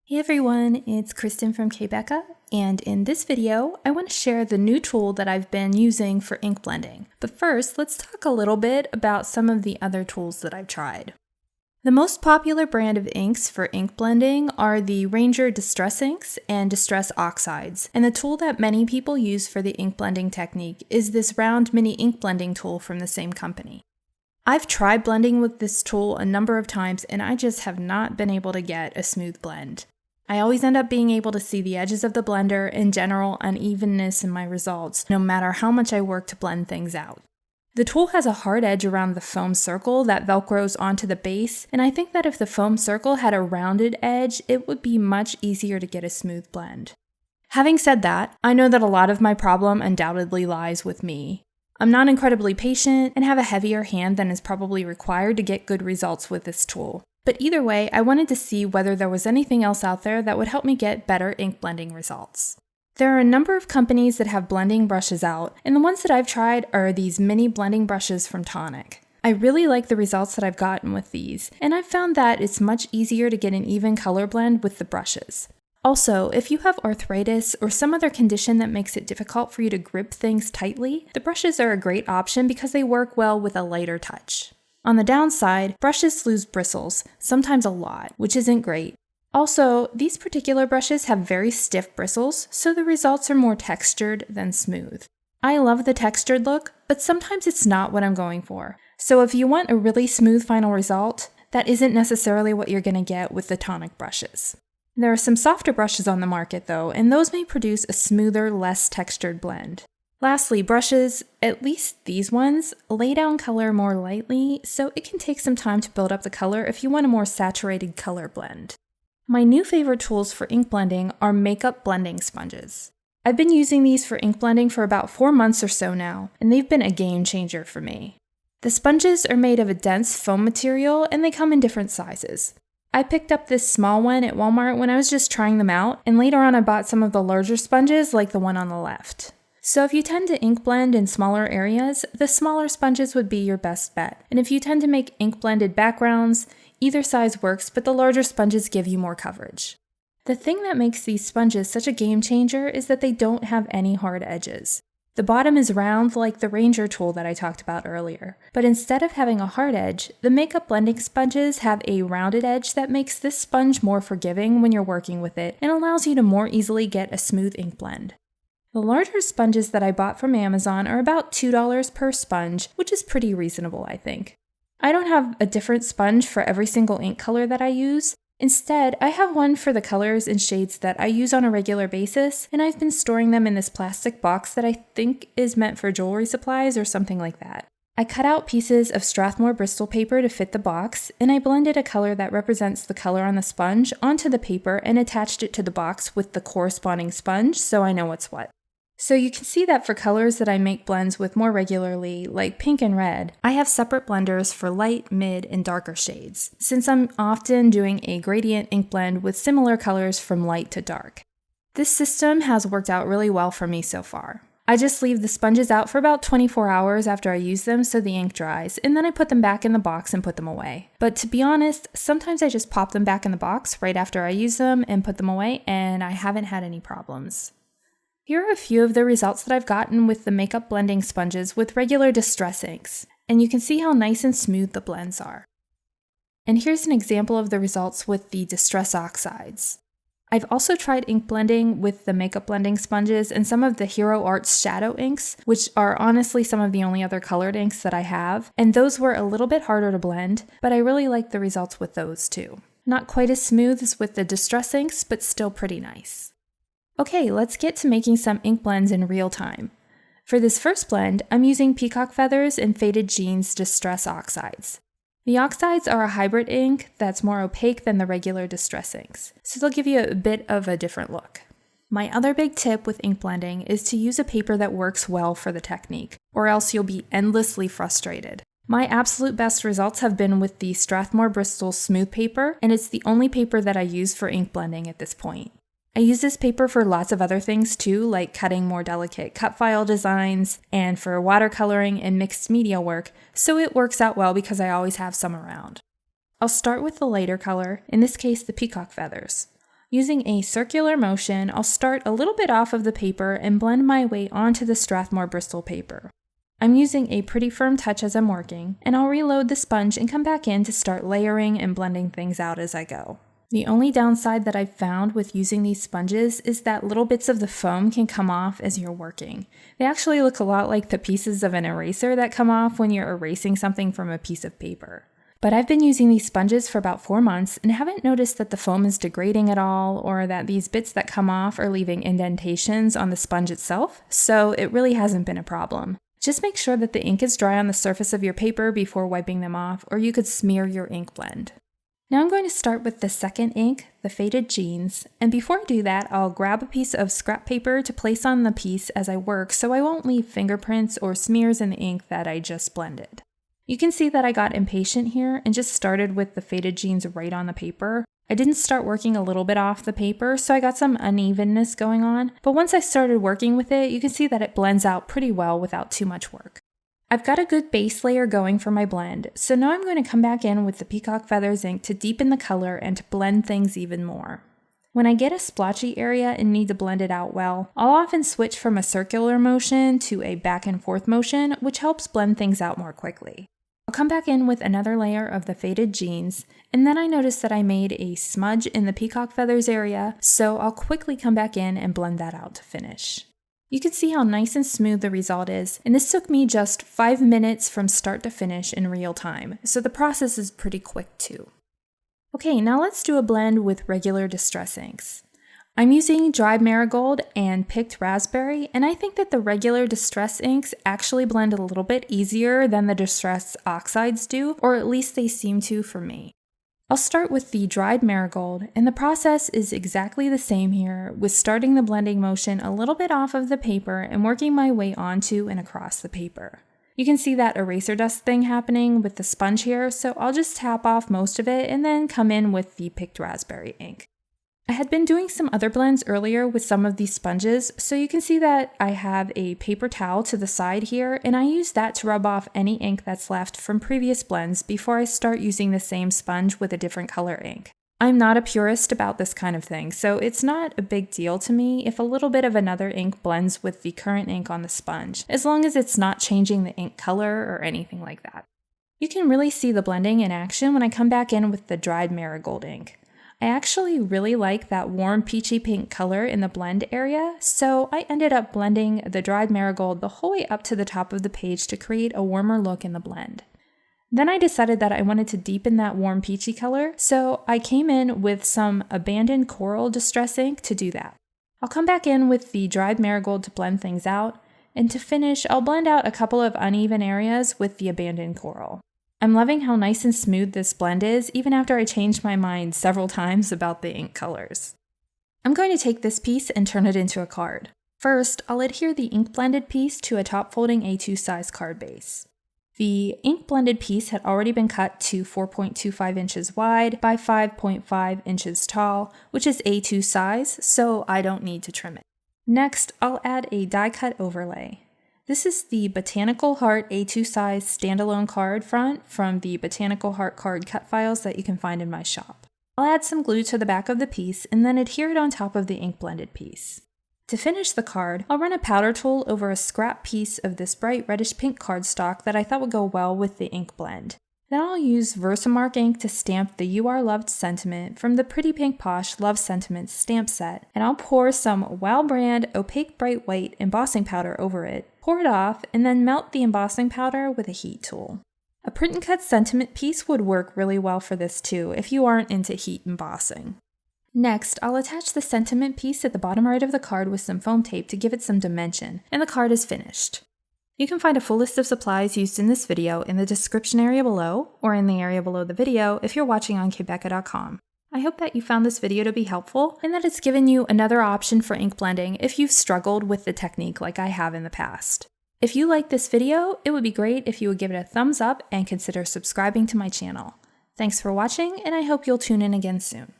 Hey everyone, it's Kristen from k.becca, and in this video, I want to share the new tool that I've been using for ink blending. But first, let's talk a little bit about some of the other tools that I've tried. The most popular brand of inks for ink blending are the Ranger Distress Inks and Distress Oxides, and the tool that many people use for the ink blending technique is this round mini ink blending tool from the same company. I've tried blending with this tool a number of times and I just have not been able to get a smooth blend. I always end up being able to see the edges of the blender and general unevenness in my results, no matter how much I work to blend things out. The tool has a hard edge around the foam circle that velcros onto the base, and I think that if the foam circle had a rounded edge, it would be much easier to get a smooth blend. Having said that, I know that a lot of my problem undoubtedly lies with me. I'm not incredibly patient and have a heavier hand than is probably required to get good results with this tool. But either way, I wanted to see whether there was anything else out there that would help me get better ink blending results. There are a number of companies that have blending brushes out, and the ones that I've tried are these mini blending brushes from Tonic. I really like the results that I've gotten with these, and I've found that it's much easier to get an even color blend with the brushes. Also, if you have arthritis or some other condition that makes it difficult for you to grip things tightly, the brushes are a great option because they work well with a lighter touch. On the downside, brushes lose bristles, sometimes a lot, which isn't great. Also, these particular brushes have very stiff bristles, so the results are more textured than smooth. I love the textured look, but sometimes it's not what I'm going for. So if you want a really smooth final result, that isn't necessarily what you're going to get with the Tonic brushes. There are some softer brushes on the market though, and those may produce a smoother, less textured blend. Lastly, brushes, at least these ones, lay down color more lightly, so it can take some time to build up the color if you want a more saturated color blend. My new favorite tools for ink blending are makeup blending sponges. I've been using these for ink blending for about 4 months or so now, and they've been a game changer for me. The sponges are made of a dense foam material and they come in different sizes. I picked up this small one at Walmart when I was just trying them out, and later on I bought some of the larger sponges like the one on the left. So if you tend to ink blend in smaller areas, the smaller sponges would be your best bet. And if you tend to make ink blended backgrounds, either size works, but the larger sponges give you more coverage. The thing that makes these sponges such a game changer is that they don't have any hard edges. The bottom is round like the Ranger tool that I talked about earlier, but instead of having a hard edge, the makeup blending sponges have a rounded edge that makes this sponge more forgiving when you're working with it and allows you to more easily get a smooth ink blend. The larger sponges that I bought from Amazon are about $2 per sponge, which is pretty reasonable, I think. I don't have a different sponge for every single ink color that I use. Instead, I have one for the colors and shades that I use on a regular basis, and I've been storing them in this plastic box that I think is meant for jewelry supplies or something like that. I cut out pieces of Strathmore Bristol paper to fit the box, and I blended a color that represents the color on the sponge onto the paper and attached it to the box with the corresponding sponge so I know what's what. So you can see that for colors that I make blends with more regularly, like pink and red, I have separate blenders for light, mid, and darker shades, since I'm often doing a gradient ink blend with similar colors from light to dark. This system has worked out really well for me so far. I just leave the sponges out for about 24 hours after I use them so the ink dries, and then I put them back in the box and put them away. But to be honest, sometimes I just pop them back in the box right after I use them and put them away, and I haven't had any problems. Here are a few of the results that I've gotten with the makeup blending sponges with regular distress inks, and you can see how nice and smooth the blends are. And here's an example of the results with the distress oxides. I've also tried ink blending with the makeup blending sponges and some of the Hero Arts shadow inks, which are honestly some of the only other colored inks that I have, and those were a little bit harder to blend, but I really like the results with those too. Not quite as smooth as with the distress inks, but still pretty nice. Okay, let's get to making some ink blends in real time. For this first blend, I'm using Peacock Feathers and Faded Jeans Distress Oxides. The oxides are a hybrid ink that's more opaque than the regular distress inks, so they'll give you a bit of a different look. My other big tip with ink blending is to use a paper that works well for the technique, or else you'll be endlessly frustrated. My absolute best results have been with the Strathmore Bristol smooth paper, and it's the only paper that I use for ink blending at this point. I use this paper for lots of other things too, like cutting more delicate cut file designs and for watercoloring and mixed media work, so it works out well because I always have some around. I'll start with the lighter color, in this case the Peacock Feathers. Using a circular motion, I'll start a little bit off of the paper and blend my way onto the Strathmore Bristol paper. I'm using a pretty firm touch as I'm working, and I'll reload the sponge and come back in to start layering and blending things out as I go. The only downside that I've found with using these sponges is that little bits of the foam can come off as you're working. They actually look a lot like the pieces of an eraser that come off when you're erasing something from a piece of paper. But I've been using these sponges for about 4 months and haven't noticed that the foam is degrading at all or that these bits that come off are leaving indentations on the sponge itself, so it really hasn't been a problem. Just make sure that the ink is dry on the surface of your paper before wiping them off, or you could smear your ink blend. Now I'm going to start with the second ink, the Faded Jeans, and before I do that, I'll grab a piece of scrap paper to place on the piece as I work so I won't leave fingerprints or smears in the ink that I just blended. You can see that I got impatient here and just started with the Faded Jeans right on the paper. I didn't start working a little bit off the paper, so I got some unevenness going on, but once I started working with it, you can see that it blends out pretty well without too much work. I've got a good base layer going for my blend, so now I'm going to come back in with the Peacock Feathers ink to deepen the color and to blend things even more. When I get a splotchy area and need to blend it out well, I'll often switch from a circular motion to a back and forth motion, which helps blend things out more quickly. I'll come back in with another layer of the Faded Jeans, and then I noticed that I made a smudge in the Peacock Feathers area, so I'll quickly come back in and blend that out to finish. You can see how nice and smooth the result is, and this took me just 5 minutes from start to finish in real time, so the process is pretty quick too. Okay, now let's do a blend with regular distress inks. I'm using dried marigold and picked raspberry, and I think that the regular distress inks actually blend a little bit easier than the distress oxides do, or at least they seem to for me. I'll start with the dried marigold, and the process is exactly the same here, with starting the blending motion a little bit off of the paper and working my way onto and across the paper. You can see that eraser dust thing happening with the sponge here, so I'll just tap off most of it and then come in with the picked raspberry ink. I had been doing some other blends earlier with some of these sponges, so you can see that I have a paper towel to the side here, and I use that to rub off any ink that's left from previous blends before I start using the same sponge with a different color ink. I'm not a purist about this kind of thing, so it's not a big deal to me if a little bit of another ink blends with the current ink on the sponge, as long as it's not changing the ink color or anything like that. You can really see the blending in action when I come back in with the dried marigold ink. I actually really like that warm peachy pink color in the blend area, so I ended up blending the dried marigold the whole way up to the top of the page to create a warmer look in the blend. Then I decided that I wanted to deepen that warm peachy color, so I came in with some abandoned coral distress ink to do that. I'll come back in with the dried marigold to blend things out, and to finish, I'll blend out a couple of uneven areas with the abandoned coral. I'm loving how nice and smooth this blend is, even after I changed my mind several times about the ink colors. I'm going to take this piece and turn it into a card. First, I'll adhere the ink blended piece to a top folding A2 size card base. The ink blended piece had already been cut to 4.25 inches wide by 5.5 inches tall, which is A2 size, so I don't need to trim it. Next, I'll add a die cut overlay. This is the Botanical Heart A2 size standalone card front from the Botanical Heart card cut files that you can find in my shop. I'll add some glue to the back of the piece and then adhere it on top of the ink blended piece. To finish the card, I'll run a powder tool over a scrap piece of this bright reddish pink cardstock that I thought would go well with the ink blend. Then I'll use Versamark ink to stamp the You Are Loved sentiment from the Pretty Pink Posh Love Sentiments stamp set, and I'll pour some Wow brand opaque bright white embossing powder over it, pour it off, and then melt the embossing powder with a heat tool. A print and cut sentiment piece would work really well for this too, if you aren't into heat embossing. Next, I'll attach the sentiment piece at the bottom right of the card with some foam tape to give it some dimension, and the card is finished. You can find a full list of supplies used in this video in the description area below, or in the area below the video if you're watching on k.becca.com. I hope that you found this video to be helpful, and that it's given you another option for ink blending if you've struggled with the technique like I have in the past. If you liked this video, it would be great if you would give it a thumbs up and consider subscribing to my channel. Thanks for watching, and I hope you'll tune in again soon.